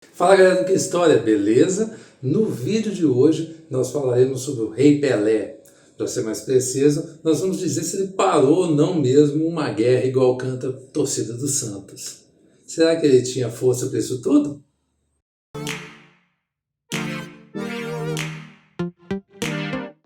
Fala galera do Que História, beleza? No vídeo de hoje nós falaremos sobre o Rei Pelé. Para ser mais preciso, nós vamos dizer se ele parou ou não mesmo uma guerra igual canta a torcida do Santos. Será que ele tinha força para isso tudo?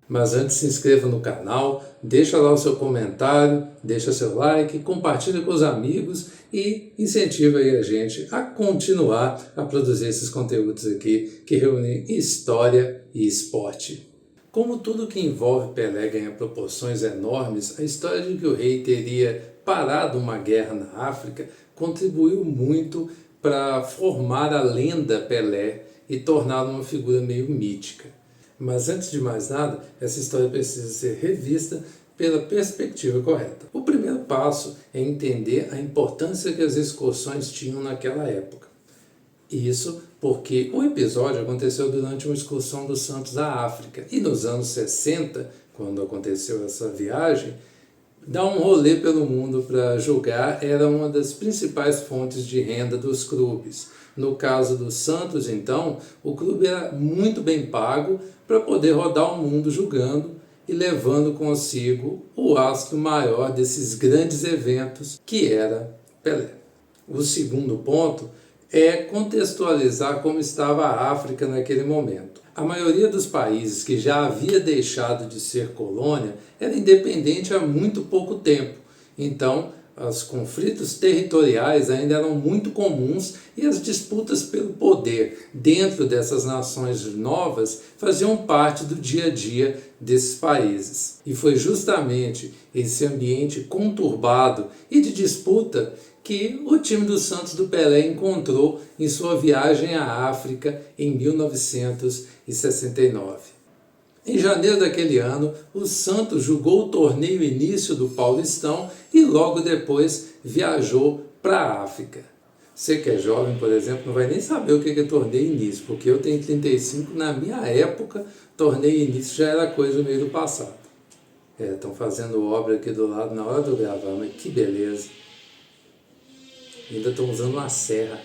Mas antes se inscreva no canal, deixa lá o seu comentário, deixa seu like, compartilha com os amigos e incentiva aí a gente a continuar a produzir esses conteúdos aqui que reúnem história e esporte. Como tudo que envolve Pelé ganha proporções enormes, a história de que o rei teria parado uma guerra na África contribuiu muito para formar a lenda Pelé e torná-lo uma figura meio mítica. Mas antes de mais nada, essa história precisa ser revista pela perspectiva correta. O primeiro passo é entender a importância que as excursões tinham naquela época. Isso porque o episódio aconteceu durante uma excursão dos Santos à África. E nos anos 60, quando aconteceu essa viagem, dar um rolê pelo mundo para jogar era uma das principais fontes de renda dos clubes. No caso do Santos, então, o clube era muito bem pago para poder rodar o mundo jogando e levando consigo o astro maior desses grandes eventos, que era Pelé. O segundo ponto é contextualizar como estava a África naquele momento. A maioria dos países que já havia deixado de ser colônia era independente há muito pouco tempo. Então, os conflitos territoriais ainda eram muito comuns e as disputas pelo poder dentro dessas nações novas faziam parte do dia a dia desses países. E foi justamente esse ambiente conturbado e de disputa que o time do Santos do Pelé encontrou em sua viagem à África em 1969. Em janeiro daquele ano, o Santos jogou o torneio início do Paulistão e logo depois viajou para a África. Você que é jovem, por exemplo, não vai nem saber o que é torneio início, porque eu tenho 35, na minha época, torneio início já era coisa meio do passado. Estão fazendo obra aqui do lado na hora de eu gravar, mas que beleza. Ainda estão usando uma serra.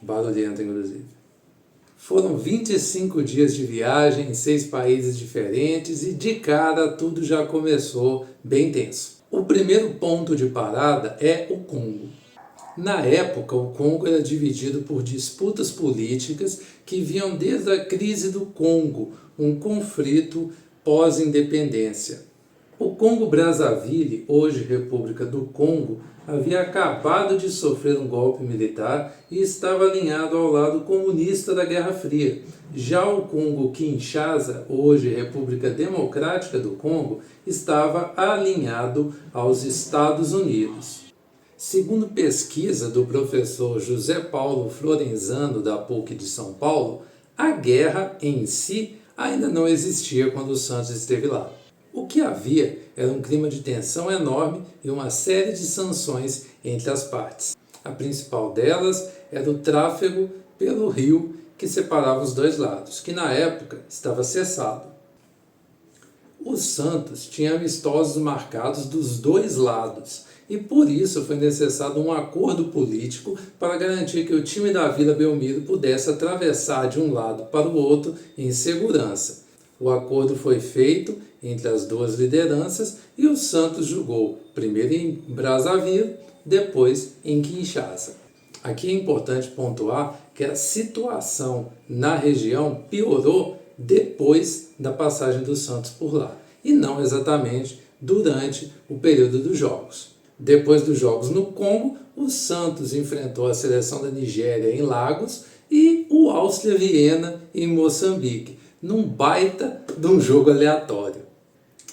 Barulhento, inclusive. Foram 25 dias de viagem em 6 países diferentes e de cara tudo já começou bem tenso. O primeiro ponto de parada é o Congo. Na época, o Congo era dividido por disputas políticas que vinham desde a crise do Congo, um conflito pós-independência. O Congo-Brazzaville, hoje República do Congo, havia acabado de sofrer um golpe militar e estava alinhado ao lado comunista da Guerra Fria. Já o Congo-Kinshasa, hoje República Democrática do Congo, estava alinhado aos Estados Unidos. Segundo pesquisa do professor José Paulo Florenzano, da PUC de São Paulo, a guerra em si ainda não existia quando o Santos esteve lá. O que havia era um clima de tensão enorme e uma série de sanções entre as partes. A principal delas era o tráfego pelo rio que separava os dois lados, que na época estava cessado. O Santos tinha amistosos marcados dos dois lados e por isso foi necessário um acordo político para garantir que o time da Vila Belmiro pudesse atravessar de um lado para o outro em segurança. O acordo foi feito entre as duas lideranças e o Santos jogou primeiro em Brazzaville, depois em Kinshasa. Aqui é importante pontuar que a situação na região piorou depois da passagem do Santos por lá, e não exatamente durante o período dos jogos. Depois dos jogos no Congo, o Santos enfrentou a seleção da Nigéria em Lagos e o Áustria Viena em Moçambique, num baita de um jogo aleatório.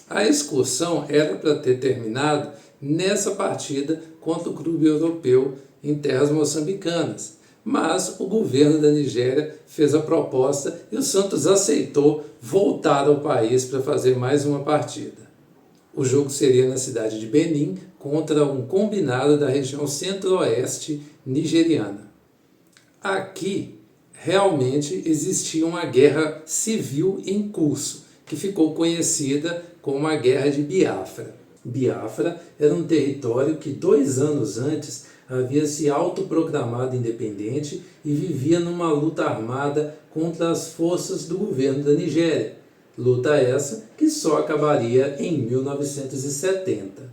A excursão era para ter terminado nessa partida contra o clube europeu em terras moçambicanas, mas o governo da Nigéria fez a proposta e o Santos aceitou voltar ao país para fazer mais uma partida. O jogo seria na cidade de Benin contra um combinado da região centro-oeste nigeriana. Aqui realmente existia uma guerra civil em curso, que ficou conhecida como a Guerra de Biafra. Biafra era um território que 2 anos antes havia se autoproclamado independente e vivia numa luta armada contra as forças do governo da Nigéria. Luta essa que só acabaria em 1970.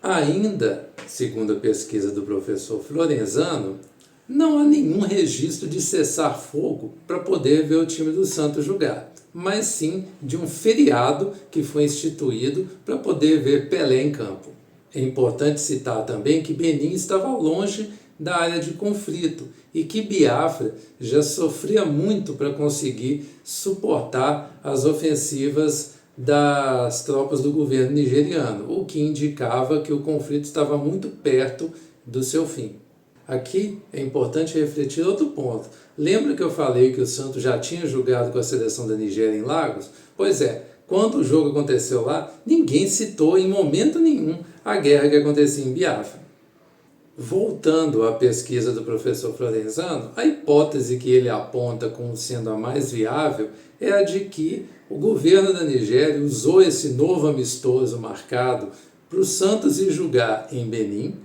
Ainda, segundo a pesquisa do professor Florenzano, não há nenhum registro de cessar-fogo para poder ver o time do Santos jogar, mas sim de um feriado que foi instituído para poder ver Pelé em campo. É importante citar também que Benin estava longe da área de conflito e que Biafra já sofria muito para conseguir suportar as ofensivas das tropas do governo nigeriano, o que indicava que o conflito estava muito perto do seu fim. Aqui é importante refletir outro ponto. Lembra que eu falei que o Santos já tinha jogado com a seleção da Nigéria em Lagos? Pois é, quando o jogo aconteceu lá, ninguém citou em momento nenhum a guerra que acontecia em Biafra. Voltando à pesquisa do professor Florenzano, a hipótese que ele aponta como sendo a mais viável é a de que o governo da Nigéria usou esse novo amistoso marcado para o Santos ir jogar em Benin,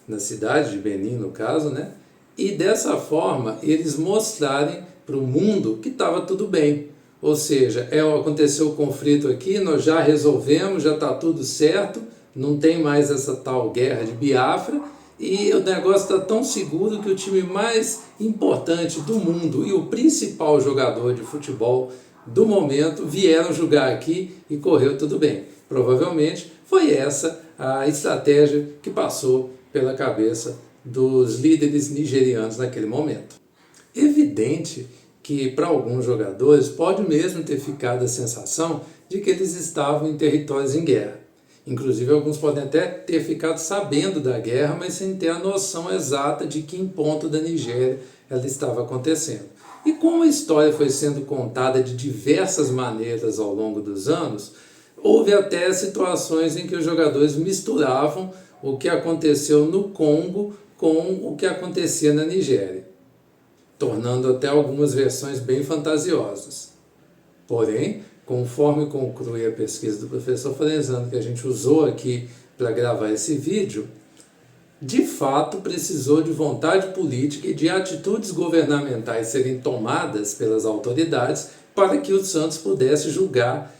na cidade de Benin no caso, né? E dessa forma eles mostrarem para o mundo que estava tudo bem. Ou seja, aconteceu o conflito aqui, nós já resolvemos, já está tudo certo, não tem mais essa tal guerra de Biafra, e o negócio está tão seguro que o time mais importante do mundo e o principal jogador de futebol do momento vieram jogar aqui e correu tudo bem. Provavelmente foi essa a estratégia que passou pela cabeça dos líderes nigerianos naquele momento. Evidente que para alguns jogadores pode mesmo ter ficado a sensação de que eles estavam em territórios em guerra. Inclusive alguns podem até ter ficado sabendo da guerra, mas sem ter a noção exata de que em ponto da Nigéria ela estava acontecendo. E como a história foi sendo contada de diversas maneiras ao longo dos anos, houve até situações em que os jogadores misturavam o que aconteceu no Congo com o que acontecia na Nigéria, tornando até algumas versões bem fantasiosas. Porém, conforme conclui a pesquisa do professor Florenzano, que a gente usou aqui para gravar esse vídeo, de fato precisou de vontade política e de atitudes governamentais serem tomadas pelas autoridades para que o Santos pudesse jogar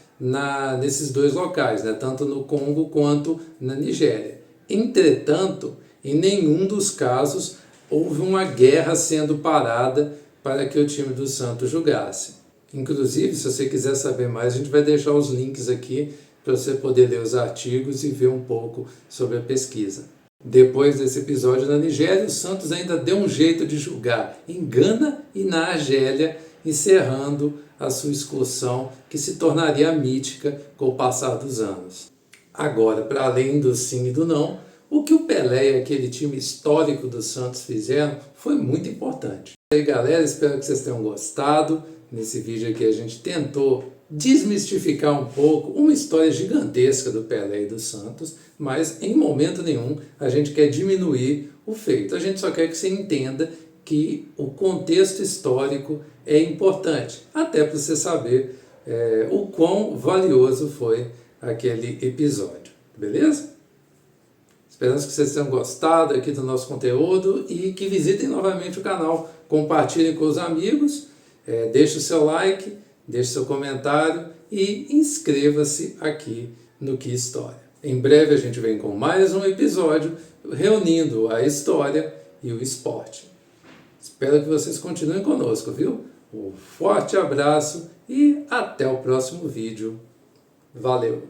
nesses dois locais, né, tanto no Congo quanto na Nigéria. Entretanto, em nenhum dos casos houve uma guerra sendo parada para que o time do Santos jogasse. Inclusive, se você quiser saber mais, a gente vai deixar os links aqui para você poder ler os artigos e ver um pouco sobre a pesquisa. Depois desse episódio na Nigéria, o Santos ainda deu um jeito de jogar em Gana e na Argélia, encerrando a sua excursão, que se tornaria mítica com o passar dos anos. Agora, para além do sim e do não, o que o Pelé e aquele time histórico do Santos fizeram foi muito importante. E aí, galera, espero que vocês tenham gostado. Nesse vídeo aqui a gente tentou desmistificar um pouco uma história gigantesca do Pelé e do Santos, mas em momento nenhum a gente quer diminuir o feito. A gente só quer que você entenda que o contexto histórico é importante, até para você saber o quão valioso foi aquele episódio, beleza? Esperamos que vocês tenham gostado aqui do nosso conteúdo e que visitem novamente o canal, compartilhem com os amigos, deixe o seu like, deixe seu comentário e inscreva-se aqui no Que História. Em breve a gente vem com mais um episódio reunindo a história e o esporte. Espero que vocês continuem conosco, viu? Um forte abraço e até o próximo vídeo. Valeu!